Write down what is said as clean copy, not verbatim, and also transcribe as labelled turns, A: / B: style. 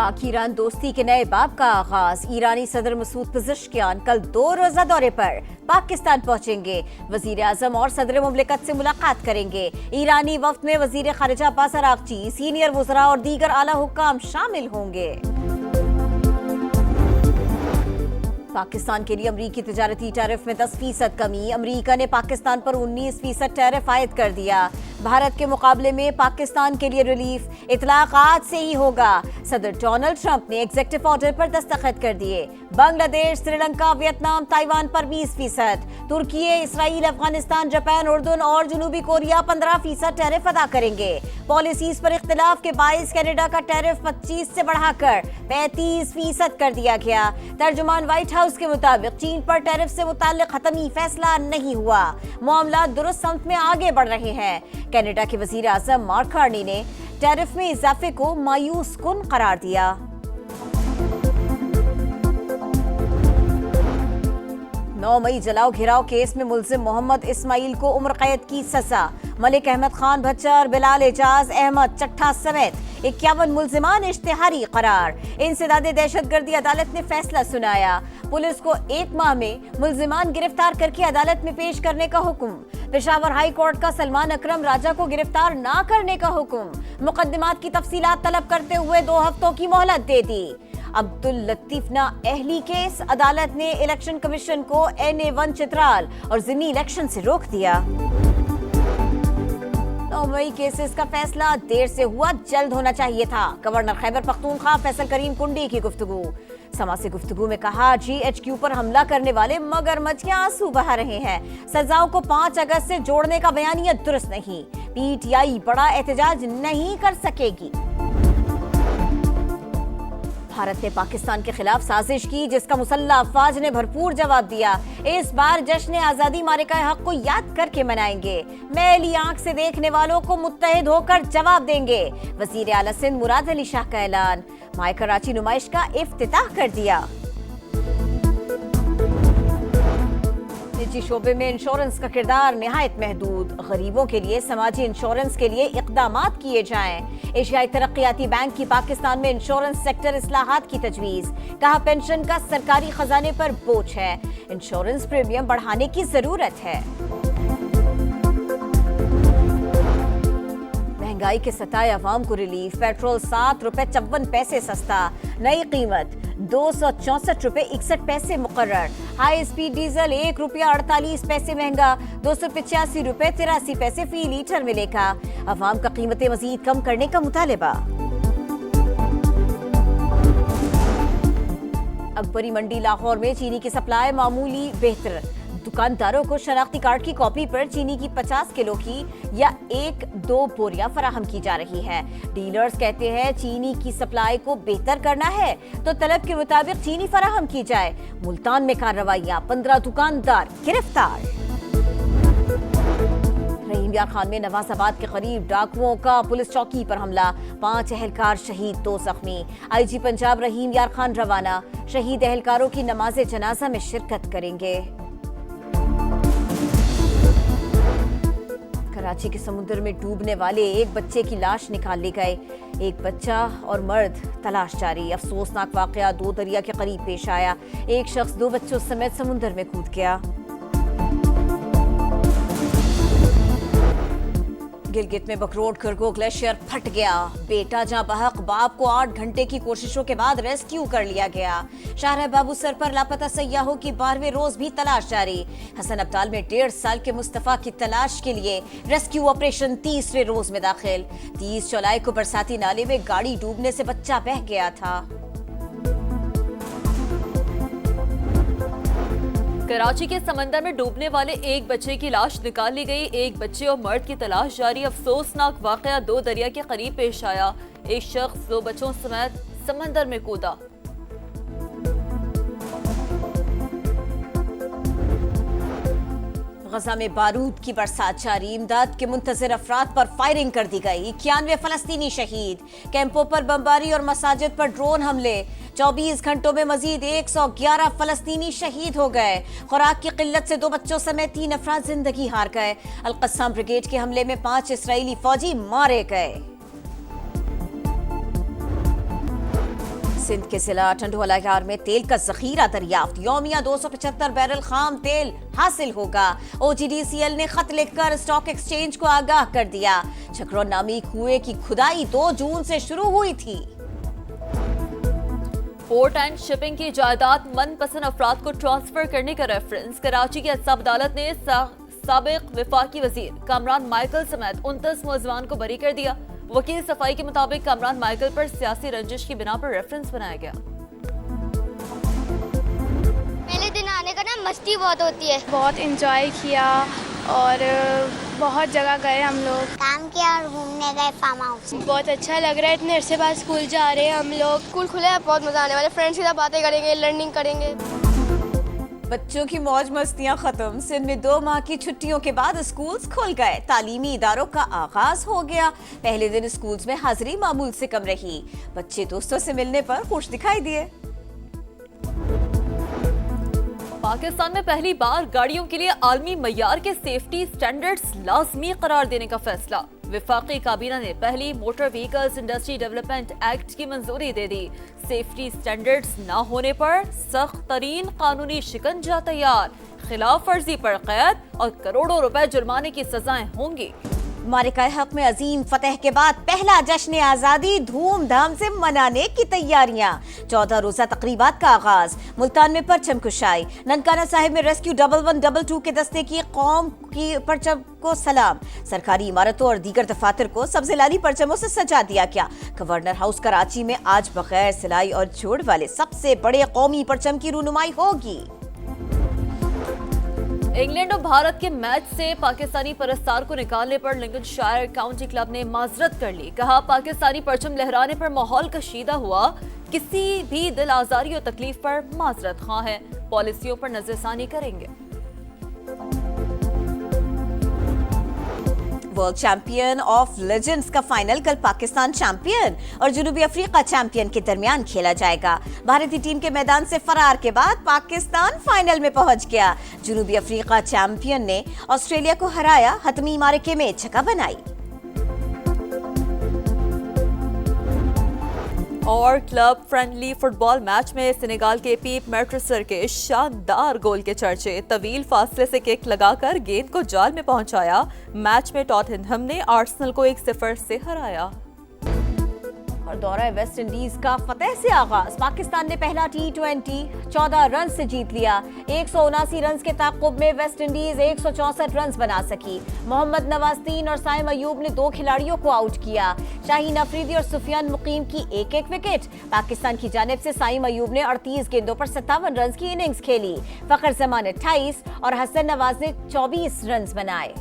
A: पाक ईरान दोस्ती के नए बाब का आगाज। ईरानी सदर मसूद पेज़ेश्कियान कल 2 रोजा दौरे पर पाकिस्तान पहुंचेंगे। वजीर आजम और सदर मुमलिकत से मुलाकात करेंगे। ईरानी वफ्द में वजीर खारिजा अब्बास अरागची, सीनियर वज़रा और दीगर आला हुक्काम शामिल होंगे। पाकिस्तान के लिए अमरीकी तिजारती टैरिफ में 10% कमी। अमरीका ने पाकिस्तान पर 19% टैरिफ आयद कर दिया। भारत के मुकाबले में पाकिस्तान के लिए रिलीफ इतलाक आज से ही होगा। सदर डोनाल्ड ट्रंप ने एग्जीक्यूटिव ऑर्डर पर दस्तखत कर दिए। बांग्लादेश, श्रीलंका, वियतनाम, ताइवान पर 20%, तुर्की, इसराइल, अफगानिस्तान, जापान, उर्दून और जनूबी कोरिया 15% टैरिफ अदा करेंगे। पॉलिसीज पर इख्तिलाफ के बायस कनाडा का टैरिफ 25 से बढ़ाकर 35% कर दिया गया। तर्जुमान व्हाइट हाउस के मुताबिक चीन पर टैरिफ से मुताल्लिक हतमी फैसला नहीं हुआ। मामला दुरुस्त समत में आगे बढ़ रहे हैं। कनाडा के वजीर आजम मार्क कार्नी ने टैरिफ में इजाफे को मायूस कुन करार दिया। नौ मई जलाओ घिराव केस में मुल्जिम मोहम्मद इस्माइल को उम्र कैद की सजा। मलिक अहमद खान भच्चर, बिलाल एजाज अहमद चट्टा समेत 51 मुल्जिमान इश्तिहारी करार। इंसदादे दहशतगर्दी अदालत ने फैसला सुनाया। पुलिस को 1 माह में मुल्जिमान गिरफ्तार करके अदालत में पेश करने का हुक्म। पेशावर हाई कोर्ट का सलमान अकरम राजा को गिरफ्तार ना करने का हुक्म। मुकदमात की तफसीलात तलब करते हुए 2 हफ्तों की मोहलत दे दी। अब्दुल लतीफ ना अहली केस, अदालत ने इलेक्शन कमीशन को NA1 चित्राल और ज़िमनी इलेक्शन से रोक दिया। 9 मई केसेस का फैसला देर से हुआ, जल्द होना चाहिए था। गवर्नर खैबर पख्तूनख्वा फैसल करीम कुंडी की गुफ्तगू। समा से गुफ्तगू में कहा, GHQ पर हमला करने वाले मगरमच्छ के आंसू बहा रहे हैं। सजाओं को 5 अगस्त से जोड़ने का बयानिया दुरुस्त नहीं। PTI बड़ा एहतजाज नहीं कर सकेगी। भारत ने पाकिस्तान के खिलाफ साजिश की, जिसका मुसल्लह अफवाज ने भरपूर जवाब दिया। इस बार जश्न आजादी मारिका हक को याद करके मनाएंगे। मैली आंख से देखने वालों को मुत्तहिद होकर जवाब देंगे। वजीर आला सिंध मुराद अली शाह का ऐलान। माय कराची नुमाइश का इफ्तिताह कर दिया। निजी शोबे में इंश्योरेंस का किरदार निहायत महदूद। गरीबों के लिए समाजी इंश्योरेंस के लिए इक़दामात किए जाएं। एशियाई तरक्याती बैंक की पाकिस्तान में इंश्योरेंस सेक्टर इस्लाहात की तजवीज़। कहा, पेंशन का सरकारी खजाने पर बोझ है। इंश्योरेंस प्रीमियम बढ़ाने की जरूरत है। महंगाई के सताए अवाम को रिलीफ। पेट्रोल 7 रुपए 54 पैसे सस्ता। नई कीमत 264 रुपए 61 पैसे मुकर्रर। हाई स्पीड डीजल 1 रुपया 48 पैसे महंगा, 285 रुपए 83 पैसे फी लीटर मिलेगा। अवाम का कीमतें मजीद कम करने का मुतालबा। अकबरी मंडी लाहौर में चीनी की सप्लाई मामूली बेहतर। दुकानदारों को शनाख्ती कार्ड की कॉपी पर चीनी की 50 किलो की या 1-2 बोरियां फराहम की जा रही है। डीलर्स कहते हैं, चीनी की सप्लाई को बेहतर करना है तो तलब के मुताबिक चीनी फराहम की जाए। मुल्तान में कार्रवाइयां, 15 दुकानदार गिरफ्तार। रहीम यार खान में नवाजाबाद के करीब डाकुओं का पुलिस चौकी पर हमला। 5 एहलकार शहीद, 2 जख्मी। IG पंजाब रहीम यार खान रवाना। शहीद एहलकारों की नमाज जनाजा में शिरकत करेंगे। कराची के समुद्र में डूबने वाले एक बच्चे की लाश निकाल ली गई। एक बच्चा और मर्द तलाश जारी। अफसोसनाक वाकया 2 दरिया के करीब पेश आया। एक शख्स 2 बच्चों समेत समुद्र में कूद गया। गिलगित में बकरोट खरगो ग्लेशियर फट गया। बेटा जहां बहक, बाप को 8 घंटे की कोशिशों के बाद रेस्क्यू कर लिया गया। शाहरा बाबू सर पर लापता सयाहों की 12वें रोज भी तलाश जारी। हसन अब्दाल में 1.5 साल के मुस्तफा की तलाश के लिए रेस्क्यू ऑपरेशन 30वें रोज में दाखिल। 30 जुलाई को बरसाती नाले में गाड़ी डूबने से बच्चा बह गया था।
B: कराची के समंदर में डूबने वाले एक बच्चे की लाश निकाल ली गई। एक बच्चे और मर्द की तलाश जारी। अफसोसनाक वाकया 2 दरिया के करीब पेश आया। एक शख्स 2 बच्चों समेत समंदर में कूदा।
A: गजा में बारूद की बरसात जारी। इमदाद के मुंतजर अफराद पर फायरिंग कर दी गई। 91 फलस्तीनी शहीद। कैंपों पर बमबारी और मसाजिद पर ड्रोन हमले। 24 घंटों में मजीद 111 फलस्तीनी शहीद हो गए। खुराक की किल्लत से 2 बच्चों समेत 3 अफराद जिंदगी हार गए। अल-कस्साम ब्रिगेड के हमले में 5 इसराइली फौजी मारे गए। सिंध के जिला टंडोलायार में तेल का जखीरा दरियाफ्त, यौमिया 275 बैरल खाम तेल हासिल होगा। OGDCL ने खत लिखकर स्टॉक एक्सचेंज को आगाह कर दिया। छकरौन नामी कुएं की खुदाई 2 जून से शुरू हुई थी।
B: पोर्ट एंड शिपिंग की जायदाद मनपसंद अफराद को ट्रांसफर करने का रेफरेंस। कराची की सब अदालत ने साबिक वफाकी वजीर कामरान माइकल समेत 29 मुलजमान को बरी कर दिया। वकील सफाई के मुताबिक कामरान माइकल पर सियासी रंजिश की बिना पर रेफरेंस बनाया गया।
C: पहले दिन आने का ना मस्ती बहुत होती है।
D: बहुत एंजॉय किया और बहुत जगह गए हम लोग।
C: काम किया और घूमने गए फार्म हाउस।
D: बहुत अच्छा लग रहा है, इतने अरसे बाद स्कूल जा रहे हैं हम लोग।
C: स्कूल खुले हैं, बहुत मजा आने वाले। फ्रेंड्स के साथ बातें करेंगे, लर्निंग करेंगे।
A: बच्चों की मौज मस्तियां खत्म। सिंध में 2 माह की छुट्टियों के बाद स्कूल्स खुल गए। तालीमी इदारों का आगाज हो गया। पहले दिन स्कूल्स में हाजिरी मामूल से कम रही। बच्चे दोस्तों से मिलने पर खुश दिखाई दिए।
B: पाकिस्तान में पहली बार गाड़ियों के लिए आलमी मयार के सेफ्टी स्टैंडर्ड्स लाजमी करार देने का फैसला। विफाकी काबीना ने पहली motor vehicles industry development act की मंजूरी दे दी। सेफ्टी स्टैंडर्ड्स न होने पर सख्त तरीन कानूनी शिकंजा तैयार। खिलाफ वर्जी पर कैद और करोड़ों रुपए जुर्माने की सजाएं होंगी।
A: मारिका हक में अजीम फतेह के बाद पहला जश्न आजादी धूमधाम से मनाने की तैयारियां। 14 रोजा तकरीबात का आगाज। मुल्तान में परचम कुशाई। ननकाना साहिब में रेस्क्यू 1112 के दस्ते की कौम की परचम को सलाम। सरकारी इमारतों और दीगर दफातर को सब्ज़े लाली परचमों से सजा दिया गया। गवर्नर हाउस कराची में आज बगैर सिलाई और जोड़ वाले सबसे बड़े कौमी परचम की रूनुमाई होगी।
B: इंग्लैंड और भारत के मैच से पाकिस्तानी परस्तार को निकालने पर लिंकनशायर काउंटी क्लब ने माजरत कर ली। कहा, पाकिस्तानी परचम लहराने पर माहौल कशीदा हुआ। किसी भी दिल आजारी और तकलीफ पर माजरत खां है। पॉलिसियों पर नजरसानी करेंगे।
A: वर्ल्ड चैंपियन ऑफ लेजेंड्स का फाइनल कल पाकिस्तान चैंपियन और जनूबी अफ्रीका चैंपियन के दरमियान खेला जाएगा। भारतीय टीम के मैदान से फरार के बाद पाकिस्तान फाइनल में पहुंच गया। जनूबी अफ्रीका चैंपियन ने ऑस्ट्रेलिया को हराया। हतमी मारिके में छक्का बनाई।
B: और क्लब फ्रेंडली फुटबॉल मैच में सेनेगाल के पीप मैट्रिसर के शानदार गोल के चर्चे। तवील फासले से किक लगाकर गेंद को जाल में पहुंचाया। मैच में टॉटनहम ने आर्सेनल को 1-0 से हराया।
A: और दौरा वेस्ट इंडीज का फतेह से आगाज। पाकिस्तान ने पहला T20 14 रन से जीत लिया। 179 रन के ताक़ुब में वेस्ट इंडीज 164 रन बना सकी। मोहम्मद नवाज 3 और साइम अयूब ने 2 खिलाड़ियों को आउट किया। शाहीन अफरीदी और सुफियान मुकीम की 1-1 विकेट। पाकिस्तान की जानिब से साइम अयूब ने 38 गेंदों पर 57 रन की इनिंग्स खेली। फखर जमान 28 और हसन नवाज ने 24 रन बनाए।